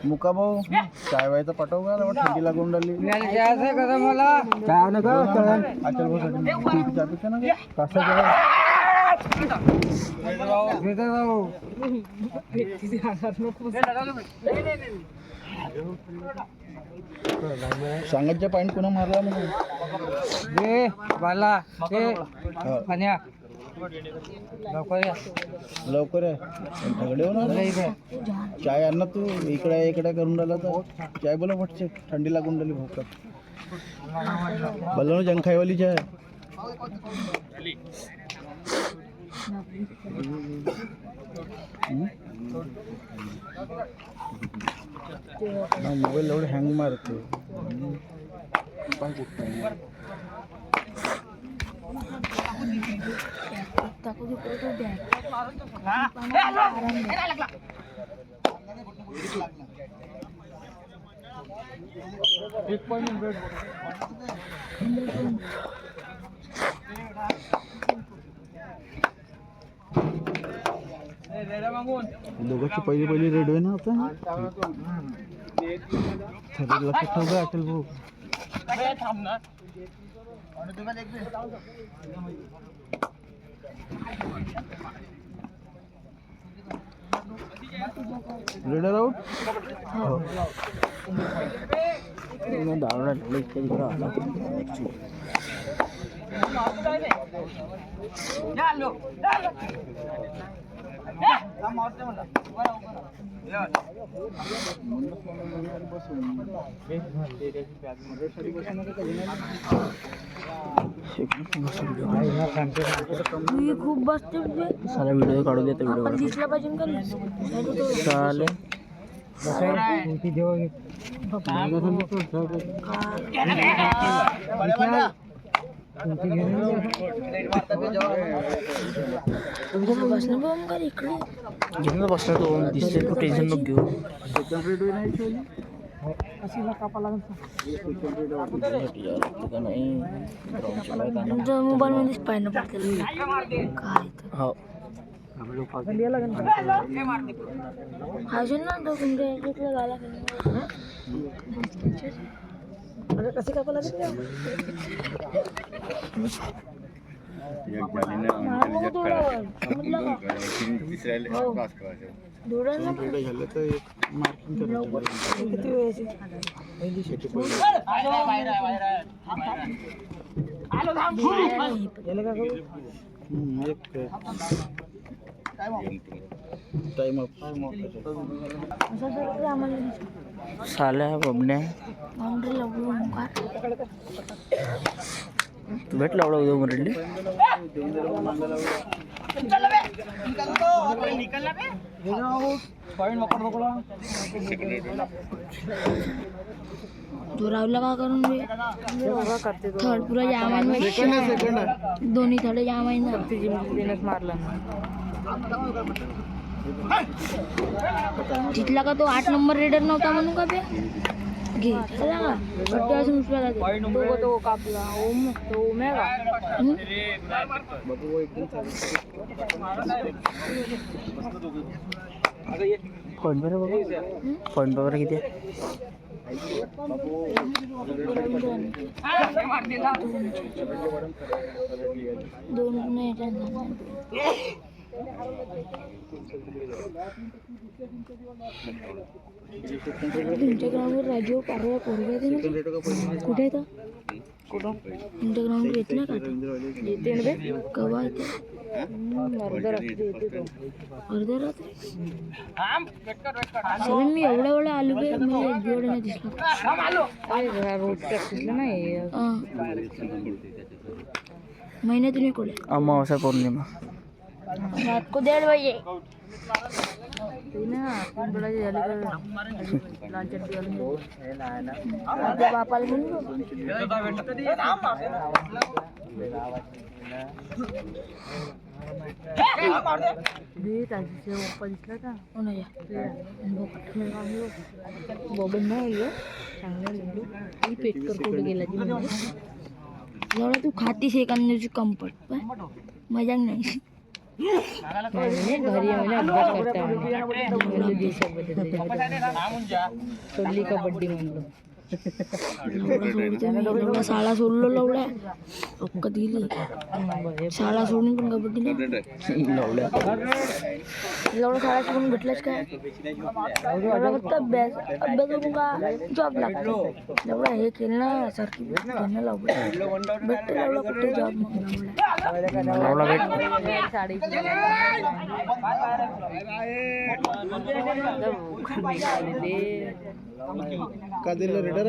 मुका भाऊ चाय व्हायचं पाठव का थंडी लागून राहिली मला काय नका अचल भाऊ साठी ना कसं सांगायच्या पॉईंट कोणा मारला म्हणून बाला पाण्या लवकर आहे झगडे होणार चाय आण ना तू इकडे करून राहिला तर चाय बोला पटचे थंडी लागून राहिली भोका बोला ना जंग खायवाली चाय मोबाईल एवढे हँग मारते दोघांची पहिली रेड आहे ना आता लक्षात ठेव का अटेल भाऊ रेडर आउट मैं दावड़ा ढोले इसके दिख रहा खूप बसते सारा व्हिडिओ काढू देतो व्हिडिओ दिसला पाहिजे का चालेल घेऊन बसणार तो दिसते तू टेन्शन नको घेऊ मोबाईल मध्येच पाहिजे पडते काय हो अजून ना तो तुमच्या याच्यातला गाला कसे कापा लागेल किती वेळेची टाइम साल्या बबड्या तू भेटला एवढा उद्या मरली तो राहुलला का करून थर्ड पुरा जाम आहे दोन्ही थोडे जाम आहे ना मारला जितला का तो 8 नंबर रेडर नव्हता म्हणून का बे घे चला का असून उचला तो कापला ओम तो ओमेगा पॉईंट बरं बघा पॉईंट बघा किती दोन नाही तुमच्या ग्राउंडवर राजीव पारवा पोरगा कुठे येतं तुमच्या ग्राउंडवर येत ना का येते ना कवा येते अर्ध्या रात्री सर मी एवढ्या आलो बे मला एक दिवड नाही दिसला रोज प्रॅक्टिसला नाही महिन्यातून एक अमावस्या पौर्णिमा रात को 1:30 बजे बापाला दिसला का बबन नाही चांगला पेट कर कुठे गेला एवढा तू खातीस एखाद्याची कंपट मजा नाही घरी येऊन अभ्यास करता म्हणलं देशाबद्दल सोडली कबड्डी म्हणलं शाळा सोडलो लवड्या अक्का दिली शाळा सोडून पण कबड्डी लवड्या शाळा सोडून भेटलाच काय फक्त अभ्यास करू का जॉब लागतो लवडा हे केलं ना सारखी त्यांना लवडा भेटते लवडा कुठे जॉब का दिलं रेडर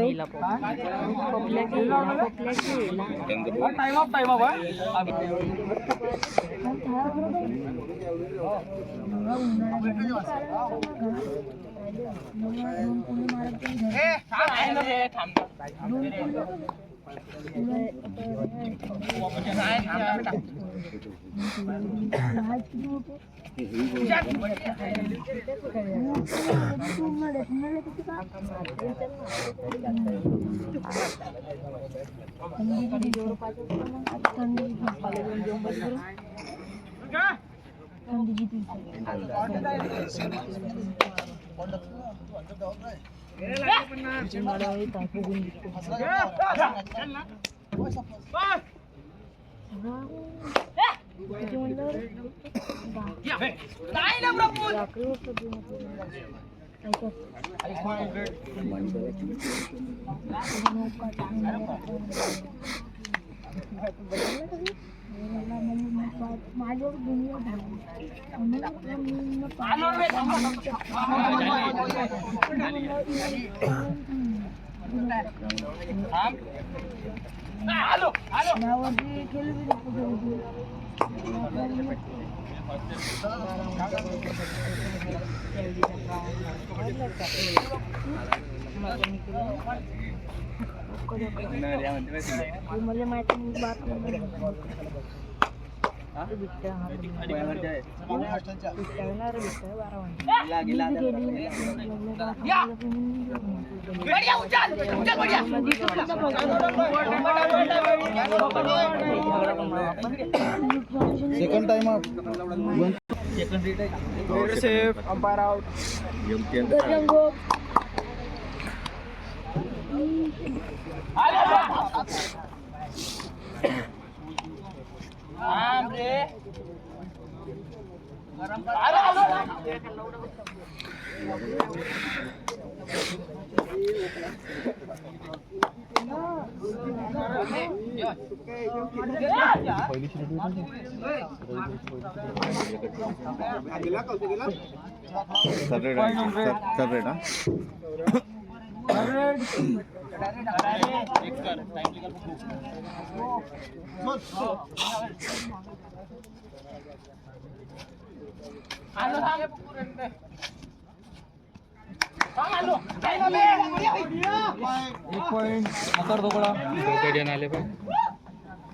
मला माहिती बात second time up safe umpire out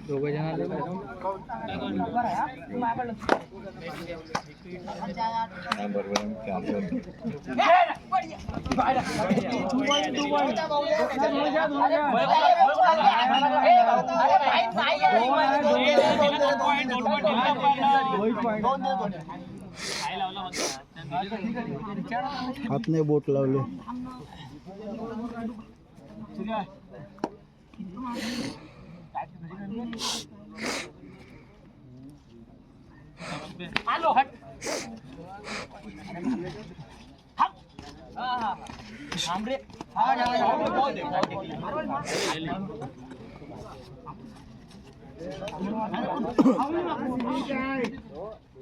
दोघे जण आले हात नाही बोट लावले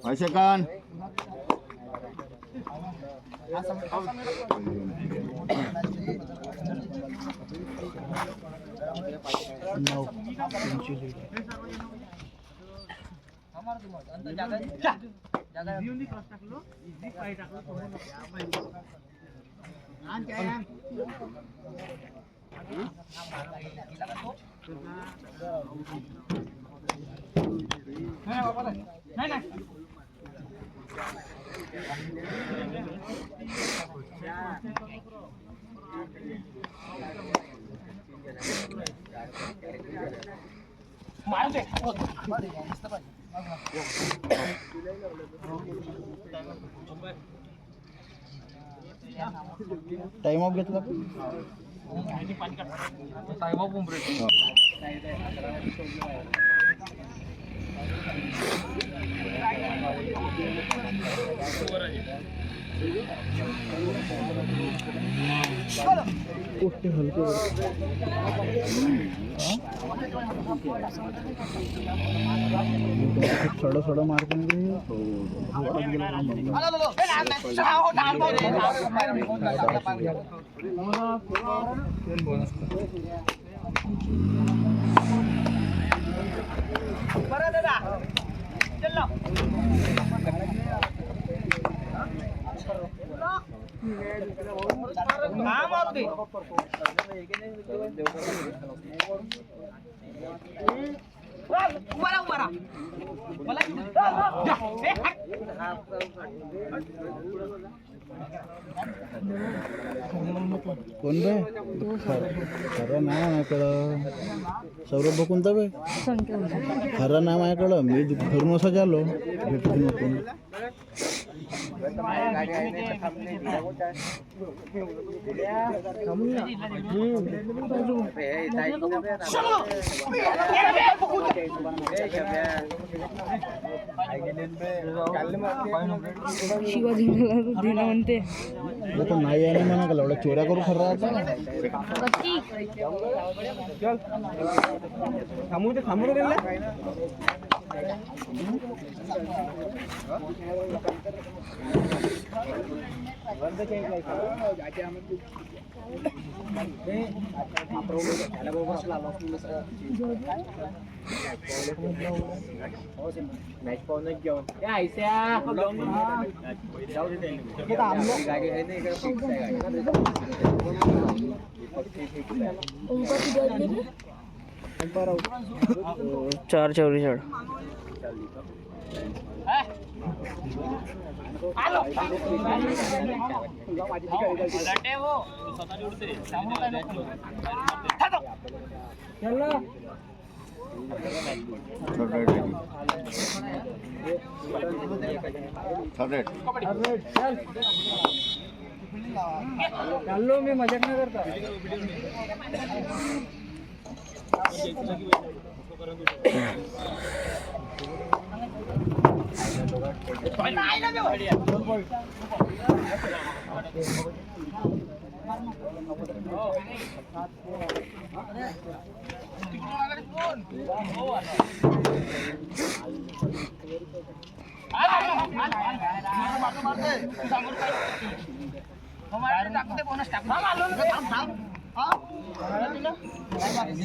Masukkan. टाइम ऑफ घेतला टाइम ऑफ कंप्लीट. थोडं थोडं मारतो कोण बे खरं नाव माझ्याकडं सौरभ भाऊ कोणता बे खरं नाव माझ्याकडं मी घरून असं झालो भेटून नको शिवाजी देणं म्हणते तो नाही आहे म्हणा का एवढ्या चोऱ्या करू खरं आता थांबून गेला चार चौरी चढ चाललो मी मजाक नाही करता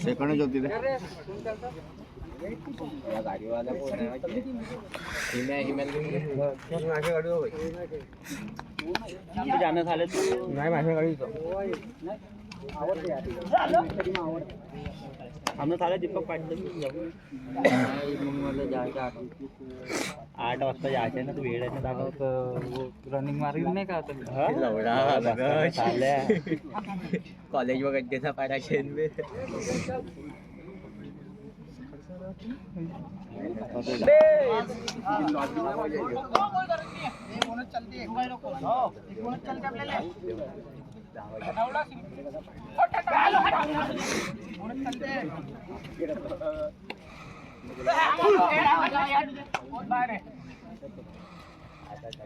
सेकंड होती रे जाणं झालं नाही माझ्या गाडी आमनं झालं दीपक पाटील आठ वाजता जायचं ना तू वेळ आहे ना रनिंग मार्ग नाही का कॉलेज वगैरे त्याचा पाडायचे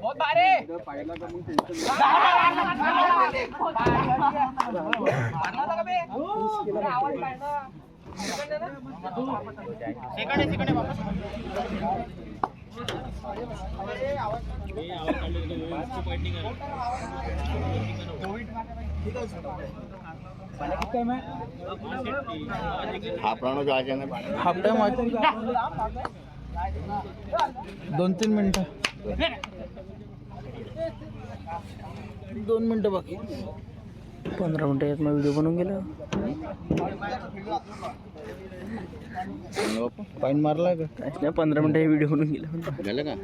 बहुत बारे हापरानो जायचे ना हाफ टाइम 2-3 मिनिटं 2 मिनिटं बाकी 15 मिनिटं यात मग व्हिडिओ बनवून गेलो पाईन मारला का 15 मिनिटं व्हिडिओ बनवून गेला झालं का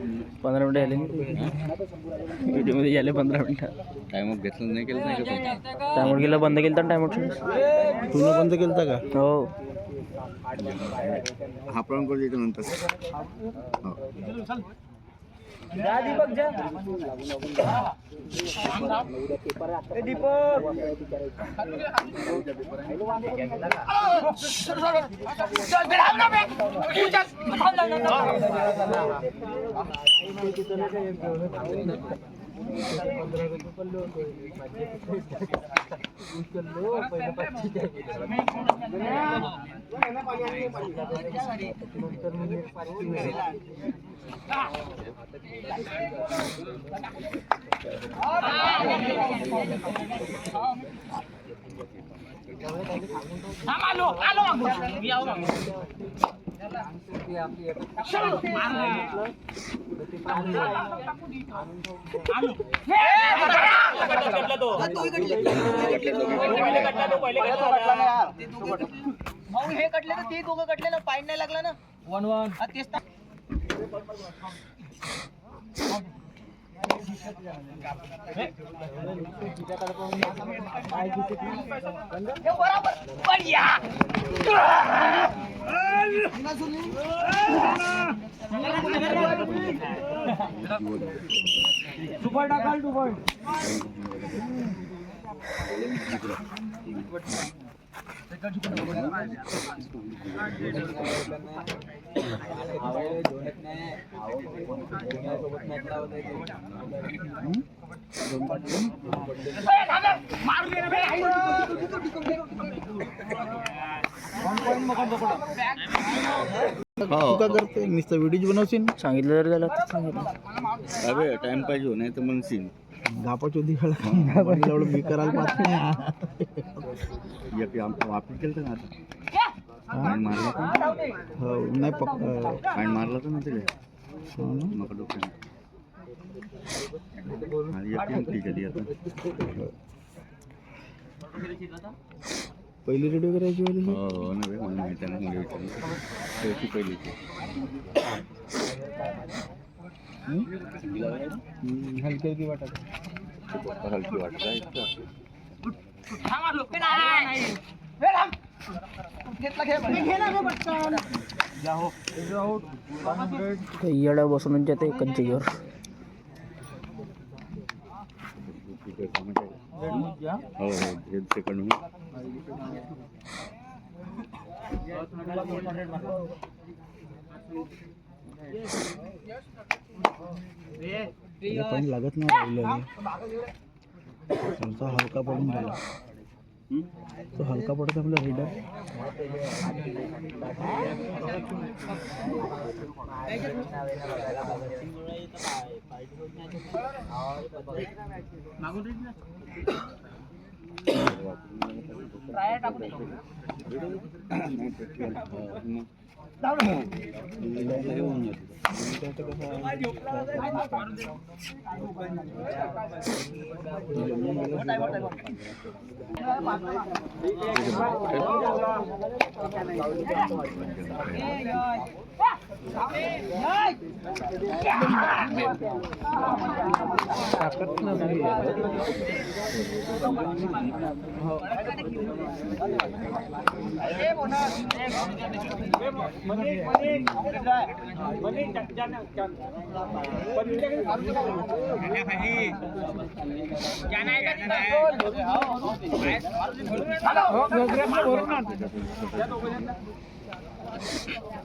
15 मिनिटं झाले व्हिडिओमध्ये झाले 15 मिनिटं टाइम ऑफ घेतलं नाही केलं नाही का त्यामुळे गेलं बंद केलं तर टाइम आउट तू बंद केलता का हो हापरान करू देतो नंतर जा दीपक जा ए दीपक भाऊ हे कटले तर ते दोघं कटले ना पाय नाही लागला ना 1-1 तेच बरोबर बढ़िया सुपर टाकाल सुपर तू का करते नुसतं व्हिडिओ बनवशील सांगितलं तर त्याला सांगितलं अबे टाइम पाहिजे नाही तर म्हणशील गापाची होती एवढं मी करायला पाहते वापस केलं ना आता पाणी मारलं का हो नाही पाणी मारलं तर नव्हतं हो ना. मग डोक्याने ठीक आहे आता पहिली रेडिओ करायची होती ही? हो नव्हे मला माहिती आहे ना मला विचारलं पहिलीची हलकी हलकी वाटत हलकी वाटत आहे येडा बसून जाते एकाच जागेवर हो हो एक सेकंड पण लागत नाही राहिलं तो हलका पडून राहिला तो हलका पडतो आपला रीडर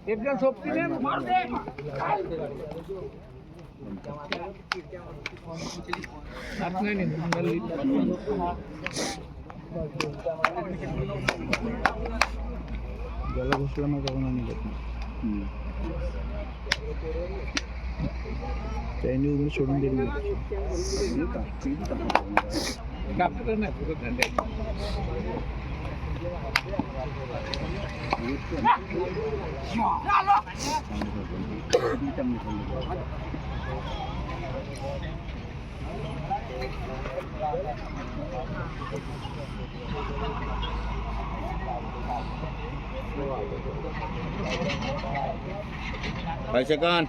एकदम सोपतीने ज्याला घुसला ना जाऊन आणि देत चायनीज मी सोडून दिली डॉक्टर नाही धंदे पैसे कान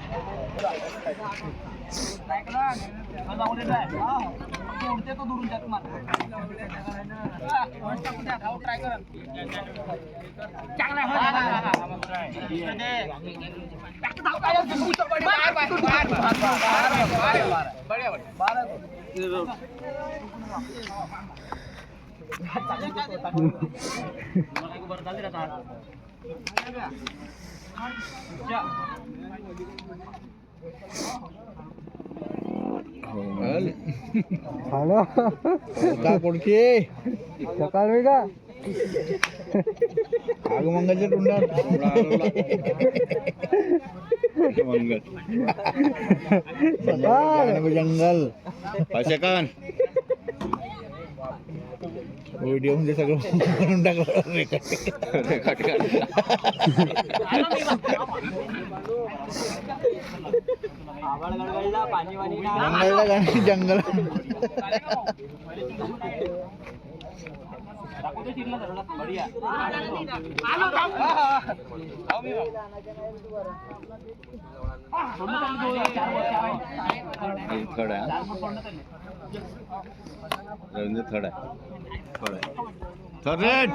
सोडते तो दुरून त्यात मार ट्राय कर चांगला का कोणची सकाळ मी का आगमंगाच्या तोंडात जंगल अशकान व्हिडिओ मध्ये सगळं करून टाकलं जंगलला गाणी जंगल थर्ड आहे रवींद्र थर्ड आहे थर्ड रेड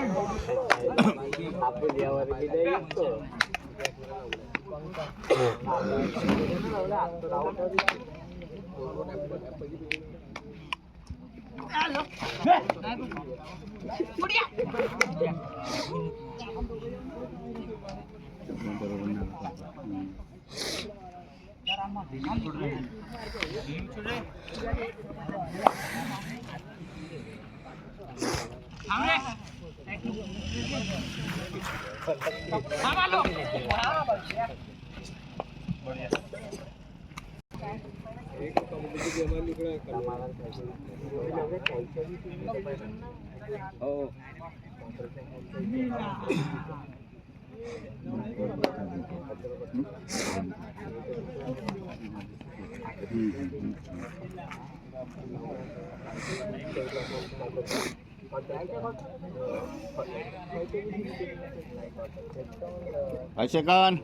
अशकान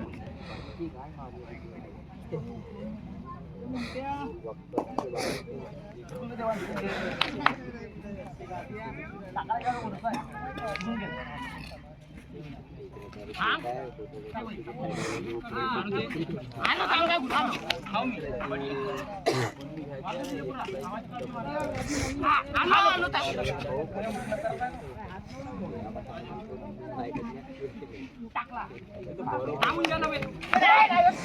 टाकला